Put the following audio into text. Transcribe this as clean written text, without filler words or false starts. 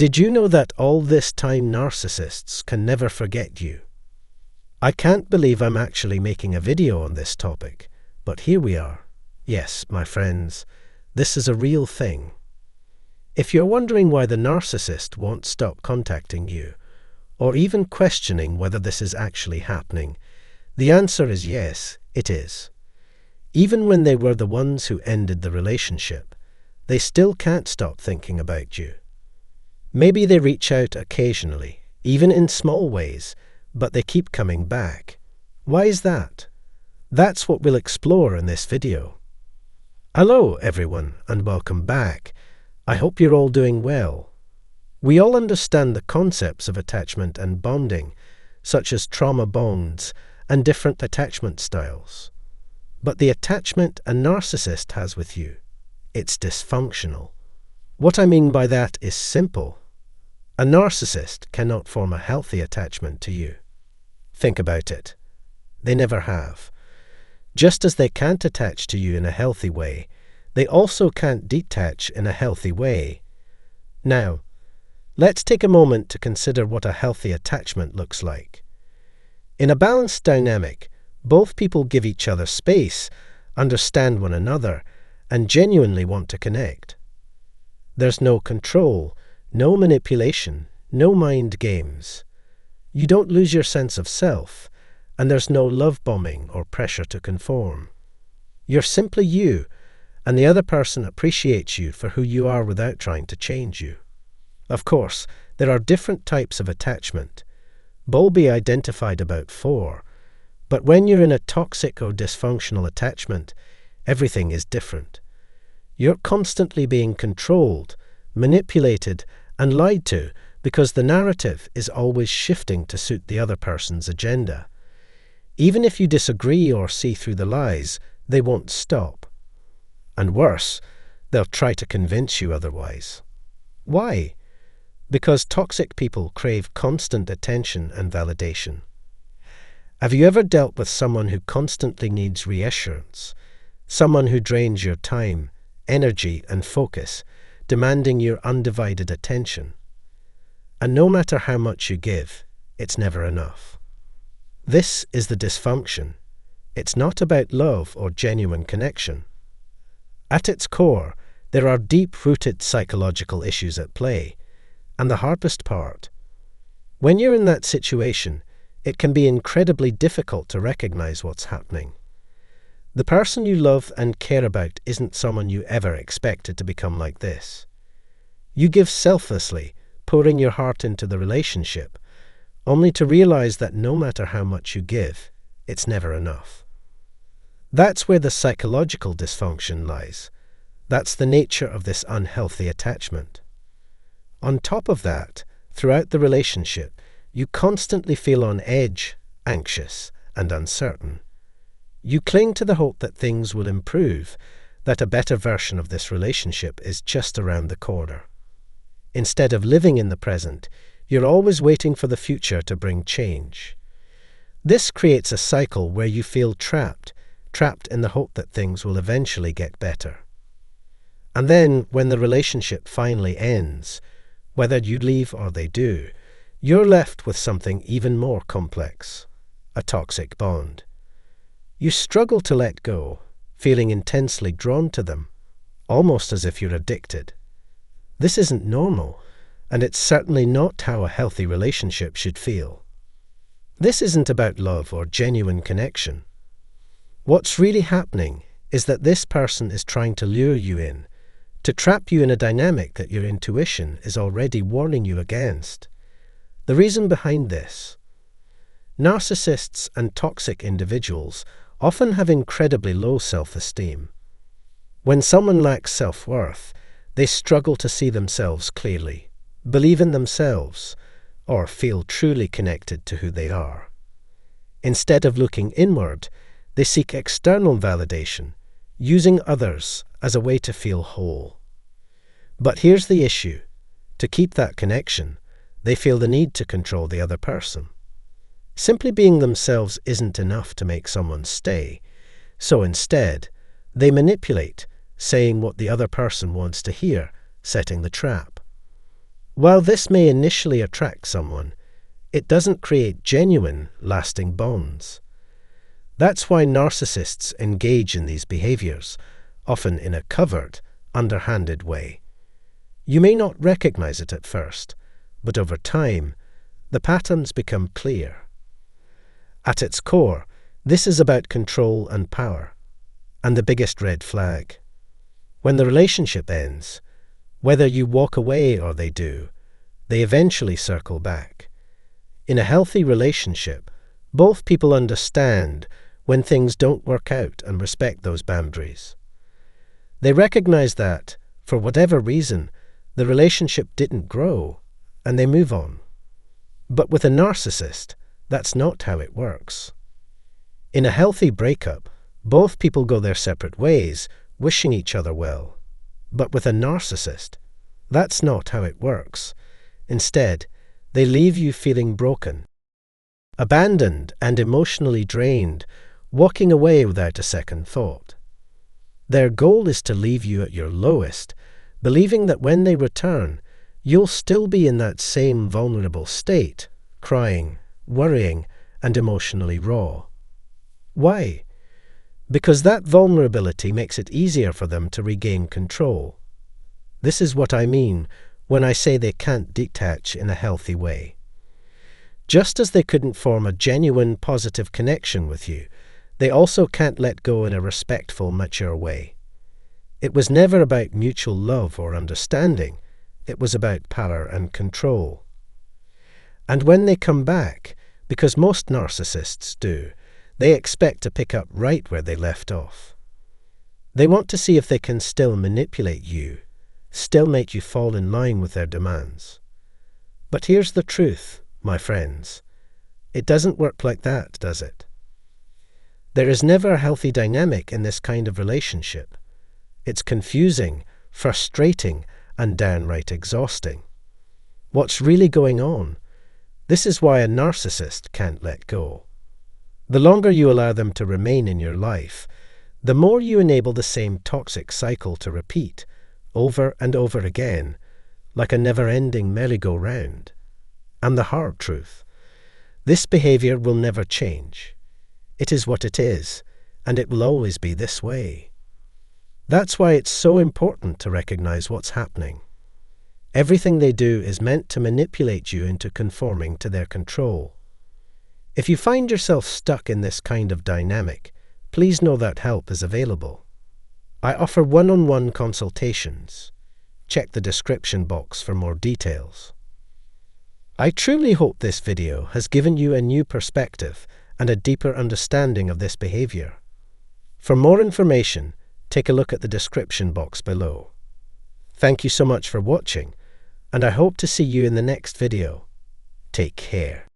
Did you know that all this time narcissists can never forget you? I can't believe I'm actually making a video on this topic, but here we are. Yes, my friends, this is a real thing. If you're wondering why the narcissist won't stop contacting you, or even questioning whether this is actually happening, the answer is yes, it is. Even when they were the ones who ended the relationship, they still can't stop thinking about you. Maybe they reach out occasionally, even in small ways, but they keep coming back. Why is that? That's what we'll explore in this video. Hello everyone, and welcome back. I hope you're all doing well. We all understand the concepts of attachment and bonding, such as trauma bonds and different attachment styles. But the attachment a narcissist has with you, it's dysfunctional. What I mean by that is simple. A narcissist cannot form a healthy attachment to you. Think about it. They never have. Just as they can't attach to you in a healthy way, they also can't detach in a healthy way. Now, let's take a moment to consider what a healthy attachment looks like. In a balanced dynamic, both people give each other space, understand one another, and genuinely want to connect. There's no control, no manipulation, no mind games. You don't lose your sense of self, and there's no love bombing or pressure to conform. You're simply you, and the other person appreciates you for who you are without trying to change you. Of course, there are different types of attachment. Bowlby identified about 4, but when you're in a toxic or dysfunctional attachment, everything is different. You're constantly being controlled, manipulated, and lied to because the narrative is always shifting to suit the other person's agenda. Even if you disagree or see through the lies, they won't stop. And worse, they'll try to convince you otherwise. Why? Because toxic people crave constant attention and validation. Have you ever dealt with someone who constantly needs reassurance? Someone who drains your time, energy, and focus, demanding your undivided attention. And no matter how much you give, it's never enough. This is the dysfunction. It's not about love or genuine connection. At its core, there are deep-rooted psychological issues at play. And the hardest part, when you're in that situation, it can be incredibly difficult to recognize what's happening. The person you love and care about isn't someone you ever expected to become like this. You give selflessly, pouring your heart into the relationship, only to realize that no matter how much you give, it's never enough. That's where the psychological dysfunction lies. That's the nature of this unhealthy attachment. On top of that, throughout the relationship, you constantly feel on edge, anxious, and uncertain. You cling to the hope that things will improve, that a better version of this relationship is just around the corner. Instead of living in the present, you're always waiting for the future to bring change. This creates a cycle where you feel trapped in the hope that things will eventually get better. And then, when the relationship finally ends, whether you leave or they do, you're left with something even more complex, a toxic bond. You struggle to let go, feeling intensely drawn to them, almost as if you're addicted. This isn't normal, and it's certainly not how a healthy relationship should feel. This isn't about love or genuine connection. What's really happening is that this person is trying to lure you in, to trap you in a dynamic that your intuition is already warning you against. The reason behind this: narcissists and toxic individuals often have incredibly low self-esteem. When someone lacks self-worth, they struggle to see themselves clearly, believe in themselves, or feel truly connected to who they are. Instead of looking inward, they seek external validation, using others as a way to feel whole. But here's the issue. To keep that connection, they feel the need to control the other person. Simply being themselves isn't enough to make someone stay, so instead, they manipulate, saying what the other person wants to hear, setting the trap. While this may initially attract someone, it doesn't create genuine, lasting bonds. That's why narcissists engage in these behaviors, often in a covert, underhanded way. You may not recognize it at first, but over time, the patterns become clear. At its core, this is about control and power, and the biggest red flag. When the relationship ends, whether you walk away or they do, they eventually circle back. In a healthy relationship, both people understand when things don't work out and respect those boundaries. They recognize that, for whatever reason, the relationship didn't grow, and they move on. But with a narcissist, that's not how it works. In a healthy breakup, both people go their separate ways, wishing each other well. But with a narcissist, that's not how it works. Instead, they leave you feeling broken, abandoned and emotionally drained, walking away without a second thought. Their goal is to leave you at your lowest, believing that when they return, you'll still be in that same vulnerable state, crying, worrying, and emotionally raw. Why? Because that vulnerability makes it easier for them to regain control. This is what I mean when I say they can't detach in a healthy way. Just as they couldn't form a genuine positive connection with you, they also can't let go in a respectful, mature way. It was never about mutual love or understanding. It was about power and control. And when they come back, because most narcissists do, they expect to pick up right where they left off. They want to see if they can still manipulate you, still make you fall in line with their demands. But here's the truth, my friends. It doesn't work like that, does it? There is never a healthy dynamic in this kind of relationship. It's confusing, frustrating, and downright exhausting. What's really going on? This is why a narcissist can't let go. The longer you allow them to remain in your life, the more you enable the same toxic cycle to repeat, over and over again, like a never-ending merry-go-round. And the hard truth: this behavior will never change. It is what it is, and it will always be this way. That's why it's so important to recognize what's happening. Everything they do is meant to manipulate you into conforming to their control. If you find yourself stuck in this kind of dynamic, please know that help is available. I offer one-on-one consultations. Check the description box for more details. I truly hope this video has given you a new perspective and a deeper understanding of this behavior. For more information, take a look at the description box below. Thank you so much for watching, and I hope to see you in the next video. Take care.